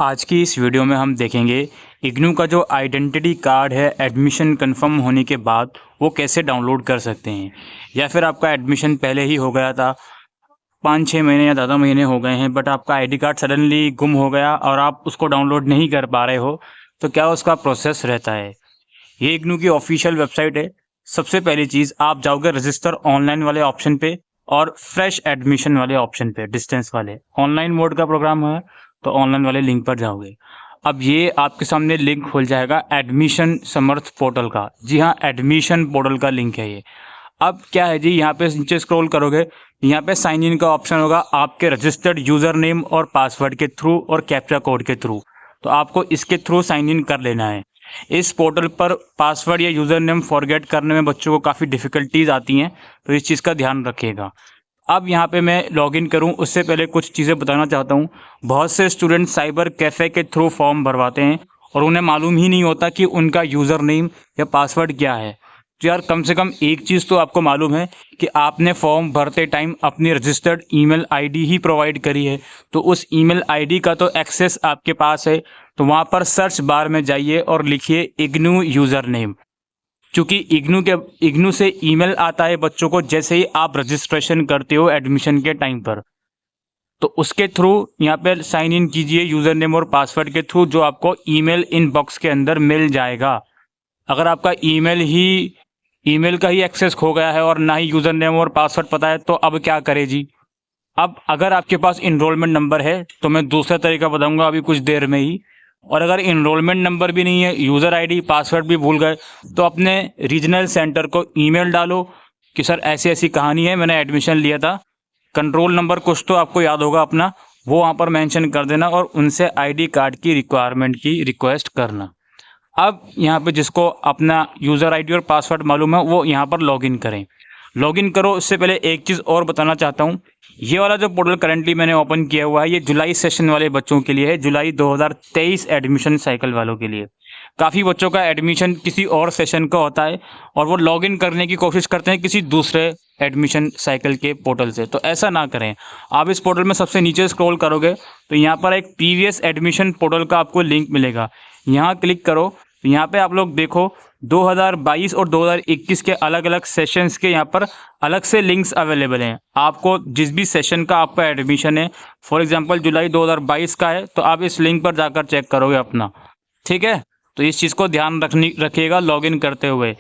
आज की इस वीडियो में हम देखेंगे इग्नू का जो आइडेंटिटी कार्ड है एडमिशन कंफर्म होने के बाद वो कैसे डाउनलोड कर सकते हैं, या फिर आपका एडमिशन पहले ही हो गया था, 5-6 महीने या ज़्यादा महीने हो गए हैं, बट आपका आईडी कार्ड सडनली गुम हो गया और आप उसको डाउनलोड नहीं कर पा रहे हो, तो क्या उसका प्रोसेस रहता है। ये इग्नू की ऑफिशियल वेबसाइट है। सबसे पहली चीज़, आप जाओगे रजिस्टर ऑनलाइन वाले ऑप्शन पे और फ्रेश एडमिशन वाले ऑप्शन पे, डिस्टेंस वाले। ऑनलाइन मोड का प्रोग्राम है तो ऑनलाइन वाले लिंक पर जाओगे। अब ये आपके सामने लिंक खुल जाएगा एडमिशन समर्थ पोर्टल का। जी हाँ, एडमिशन पोर्टल का लिंक है ये। अब क्या है जी, यहाँ पे नीचे स्क्रॉल करोगे, यहाँ पे साइन इन का ऑप्शन होगा आपके रजिस्टर्ड यूजर नेम और पासवर्ड के थ्रू और कैप्चा कोड के थ्रू। तो आपको इसके थ्रू साइन इन कर लेना है। इस पोर्टल पर पासवर्ड या यूजर नेम फॉरगेट करने में बच्चों को काफ़ी डिफिकल्टीज आती हैं, तो इस चीज़ का ध्यान रखिएगा। अब यहाँ पे मैं लॉगिन करूँ उससे पहले कुछ चीज़ें बताना चाहता हूँ। बहुत से स्टूडेंट साइबर कैफ़े के थ्रू फॉर्म भरवाते हैं और उन्हें मालूम ही नहीं होता कि उनका यूज़र नेम या पासवर्ड क्या है। तो यार, कम से कम एक चीज़ तो आपको मालूम है कि आपने फॉर्म भरते टाइम अपनी रजिस्टर्ड ईमेल आईडी ही प्रोवाइड करी है, तो उस ईमेल आईडी का तो एक्सेस आपके पास है। तो वहाँ पर सर्च बार में जाइए और लिखिए इग्नू यूज़र नेम। चूँकि इग्नू से ईमेल आता है बच्चों को जैसे ही आप रजिस्ट्रेशन करते हो एडमिशन के टाइम पर, तो उसके थ्रू यहाँ पर साइन इन कीजिए यूज़र नेम और पासवर्ड के थ्रू, जो आपको ईमेल इनबॉक्स के अंदर मिल जाएगा। अगर आपका ईमेल का ही एक्सेस खो गया है और ना ही यूज़र नेम और पासवर्ड पता है, तो अब क्या करें जी। अब अगर आपके पास इनरोलमेंट नंबर है तो मैं दूसरा तरीका बताऊंगा अभी कुछ देर में ही। और अगर इनरोलमेंट नंबर भी नहीं है, यूज़र आईडी पासवर्ड भी भूल गए, तो अपने रीजनल सेंटर को ईमेल डालो कि सर ऐसी ऐसी कहानी है, मैंने एडमिशन लिया था, कंट्रोल नंबर कुछ तो आपको याद होगा अपना, वो वहाँ पर मेंशन कर देना और उनसे आईडी कार्ड की रिक्वायरमेंट की रिक्वेस्ट करना। अब यहाँ पे जिसको अपना यूज़र आईडी और पासवर्ड मालूम है वो यहाँ पर लॉगिन करें। लॉगिन करो, उससे पहले एक चीज़ और बताना चाहता हूँ। ये वाला जो पोर्टल करंटली मैंने ओपन किया हुआ है, ये जुलाई सेशन वाले बच्चों के लिए है, जुलाई 2023 एडमिशन साइकिल वालों के लिए। काफ़ी बच्चों का एडमिशन किसी और सेशन का होता है और वो लॉगिन करने की कोशिश करते हैं किसी दूसरे एडमिशन साइकिल के पोर्टल से, तो ऐसा ना करें। आप इस पोर्टल में सबसे नीचे स्क्रॉल करोगे तो यहाँ पर एक प्रीवियस एडमिशन पोर्टल का आपको लिंक मिलेगा। यहाँ क्लिक करो तो यहाँ पे आप लोग देखो 2022 और 2021 के अलग अलग सेशंस के यहाँ पर अलग से लिंक्स अवेलेबल हैं। आपको जिस भी सेशन का आपका एडमिशन है, फॉर एग्जांपल जुलाई 2022 का है, तो आप इस लिंक पर जाकर चेक करोगे अपना। ठीक है, तो इस चीज़ को ध्यान रखिएगा लॉगिन करते हुए।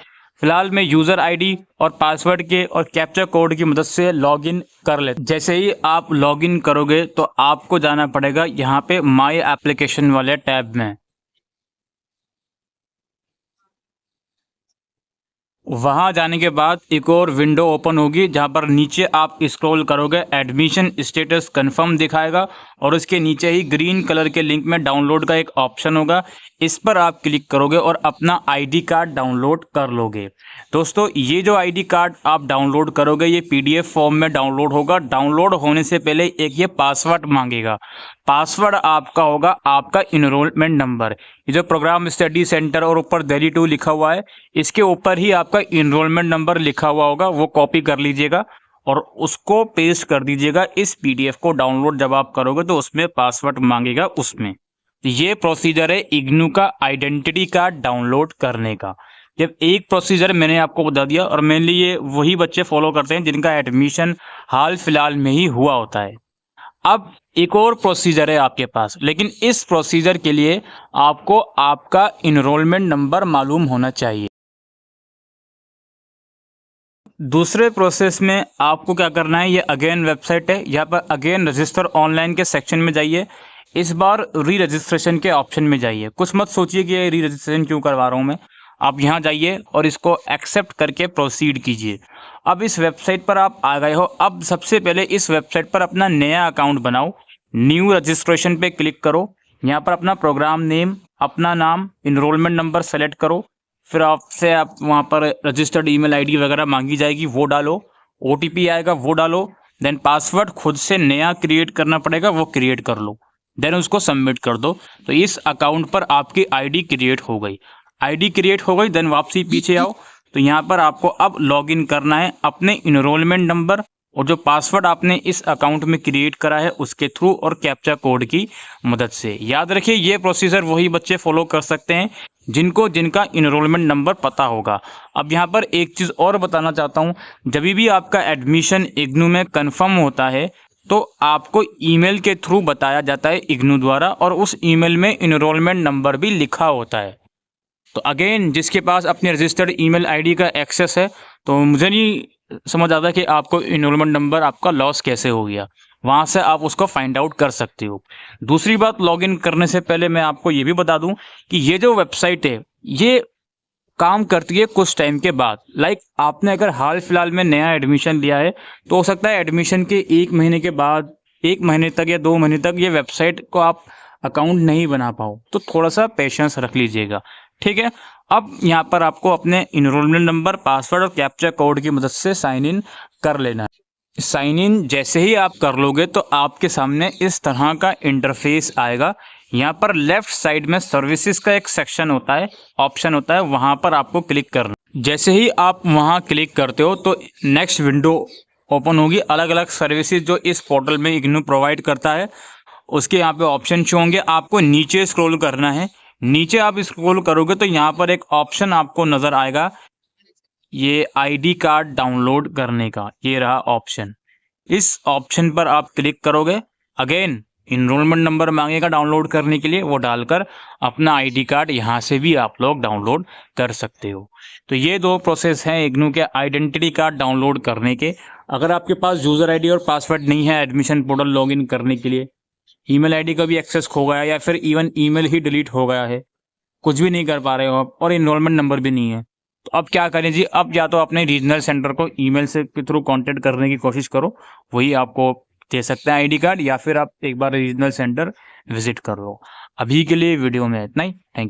फिलहाल मैं यूज़र आईडी और पासवर्ड के और कैप्चा कोड की मदद से लॉगिन कर लेता हूं। जैसे ही आप लॉगिन करोगे तो आपको जाना पड़ेगा यहाँ पे माई एप्लीकेशन वाले टैब में। वहाँ जाने के बाद एक और विंडो ओपन होगी जहाँ पर नीचे आप स्क्रॉल करोगे, एडमिशन स्टेटस कंफर्म दिखाएगा और उसके नीचे ही ग्रीन कलर के लिंक में डाउनलोड का एक ऑप्शन होगा। इस पर आप क्लिक करोगे और अपना आईडी कार्ड डाउनलोड कर लोगे। दोस्तों, ये जो आईडी कार्ड आप डाउनलोड करोगे ये पीडीएफ फॉर्म में डाउनलोड होगा। डाउनलोड होने से पहले एक ये पासवर्ड मांगेगा। पासवर्ड आपका होगा आपका इनरोलमेंट नंबर। ये जो प्रोग्राम स्टडी सेंटर और ऊपर दिल्ली 2 लिखा हुआ है, इसके ऊपर ही आपका इनरोलमेंट नंबर लिखा हुआ होगा, वो कॉपी कर लीजिएगा और उसको पेस्ट कर दीजिएगा। इस पीडीएफ को डाउनलोड जब आप करोगे तो उसमें पासवर्ड मांगेगा उसमें। ये प्रोसीजर है इग्नू का आइडेंटिटी कार्ड डाउनलोड करने का। जब एक प्रोसीजर मैंने आपको बता दिया और मेनली ये वही बच्चे फॉलो करते हैं जिनका एडमिशन हाल फिलहाल में ही हुआ होता है। अब एक और प्रोसीजर है आपके पास, लेकिन इस प्रोसीजर के लिए आपको आपका इनरोलमेंट नंबर मालूम होना चाहिए। दूसरे प्रोसेस में आपको क्या करना है, ये अगेन वेबसाइट है, यहाँ पर अगेन रजिस्टर ऑनलाइन के सेक्शन में जाइए। इस बार री रजिस्ट्रेशन के ऑप्शन में जाइए। कुछ मत सोचिए कि ये री रजिस्ट्रेशन क्यों करवा रहा हूँ मैं। आप यहाँ जाइए और इसको एक्सेप्ट करके प्रोसीड कीजिए। अब इस वेबसाइट पर आप आ गए हो। अब सबसे पहले इस वेबसाइट पर अपना नया अकाउंट बनाओ। न्यू रजिस्ट्रेशन पे क्लिक करो। यहाँ पर अपना प्रोग्राम नेम, अपना नाम, इनरोलमेंट नंबर सेलेक्ट करो। फिर आपसे आप वहाँ पर रजिस्टर्ड ईमेल आईडी वगैरह मांगी जाएगी, वो डालो। ओटीपी आएगा, वो डालो। देन पासवर्ड खुद से नया क्रिएट करना पड़ेगा, वो क्रिएट कर लो। देन उसको सबमिट कर दो। तो इस अकाउंट पर आपकी आईडी क्रिएट हो गई। आईडी क्रिएट हो गई, देन वापसी पीछे आओ। तो यहाँ पर आपको अब लॉगिन करना है अपने इनरोलमेंट नंबर और जो पासवर्ड आपने इस अकाउंट में क्रिएट करा है उसके थ्रू और कैप्चा कोड की मदद से। याद रखिए ये प्रोसीजर वही बच्चे फॉलो कर सकते हैं जिनका इनरोलमेंट नंबर पता होगा। अब यहाँ पर एक चीज़ और बताना चाहता हूँ, जब भी आपका एडमिशन इग्नू में कंफर्म होता है तो आपको ईमेल के थ्रू बताया जाता है इग्नू द्वारा, और उस ईमेल में इनरोलमेंट नंबर भी लिखा होता है। तो अगेन जिसके पास अपने रजिस्टर्ड ईमेल आईडी का एक्सेस है, तो मुझे नहीं समझ आता कि आपको इनरोलमेंट नंबर आपका लॉस कैसे हो गया, वहाँ से आप उसको फाइंड आउट कर सकते हो। दूसरी बात, लॉगिन करने से पहले मैं आपको ये भी बता दूं कि ये जो वेबसाइट है ये काम करती है कुछ टाइम के बाद। लाइक आपने अगर हाल फिलहाल में नया एडमिशन लिया है तो हो सकता है एडमिशन के 1 महीने के बाद, 1 महीने तक या 2 महीने तक ये वेबसाइट को आप अकाउंट नहीं बना पाओ, तो थोड़ा सा पेशेंस रख लीजिएगा, ठीक है। अब यहाँ पर आपको अपने इनरोलमेंट नंबर, पासवर्ड और कैप्चा कोड की मदद से साइन इन कर लेना है। साइन इन जैसे ही आप कर लोगे तो आपके सामने इस तरह का इंटरफेस आएगा। यहाँ पर लेफ्ट साइड में सर्विसेज का एक सेक्शन होता है, ऑप्शन होता है, वहाँ पर आपको क्लिक करना। जैसे ही आप वहाँ क्लिक करते हो तो नेक्स्ट विंडो ओपन होगी। अलग अलग सर्विसेज जो इस पोर्टल में इग्नू प्रोवाइड करता है उसके यहाँ पे ऑप्शन शो होंगे। आपको नीचे स्क्रॉल करना है। नीचे आप स्क्रॉल करोगे तो यहाँ पर एक ऑप्शन आपको नज़र आएगा, ये आईडी कार्ड डाउनलोड करने का, ये रहा ऑप्शन। इस ऑप्शन पर आप क्लिक करोगे। अगेन इनरोलमेंट नंबर मांगेगा डाउनलोड करने के लिए, वो डालकर अपना आईडी कार्ड यहाँ से भी आप लोग डाउनलोड कर सकते हो। तो ये 2 प्रोसेस हैं इग्नू के आइडेंटिटी कार्ड डाउनलोड करने के। अगर आपके पास यूज़र आईडी और पासवर्ड नहीं है एडमिशन पोर्टल लॉगिन करने के लिए, ईमेल आईडी का भी एक्सेस खो गया या फिर इवन ईमेल ही डिलीट हो गया है, कुछ भी नहीं कर पा रहे हो आप और इनरोलमेंट नंबर भी नहीं है, तो अब क्या करें जी? अब या तो अपने रीजनल सेंटर को ईमेल से के थ्रू कांटेक्ट करने की कोशिश करो, वही आपको दे सकते हैं आईडी कार्ड, या फिर आप एक बार रीजनल सेंटर विजिट कर लो। अभी के लिए वीडियो में इतना ही। Thank you.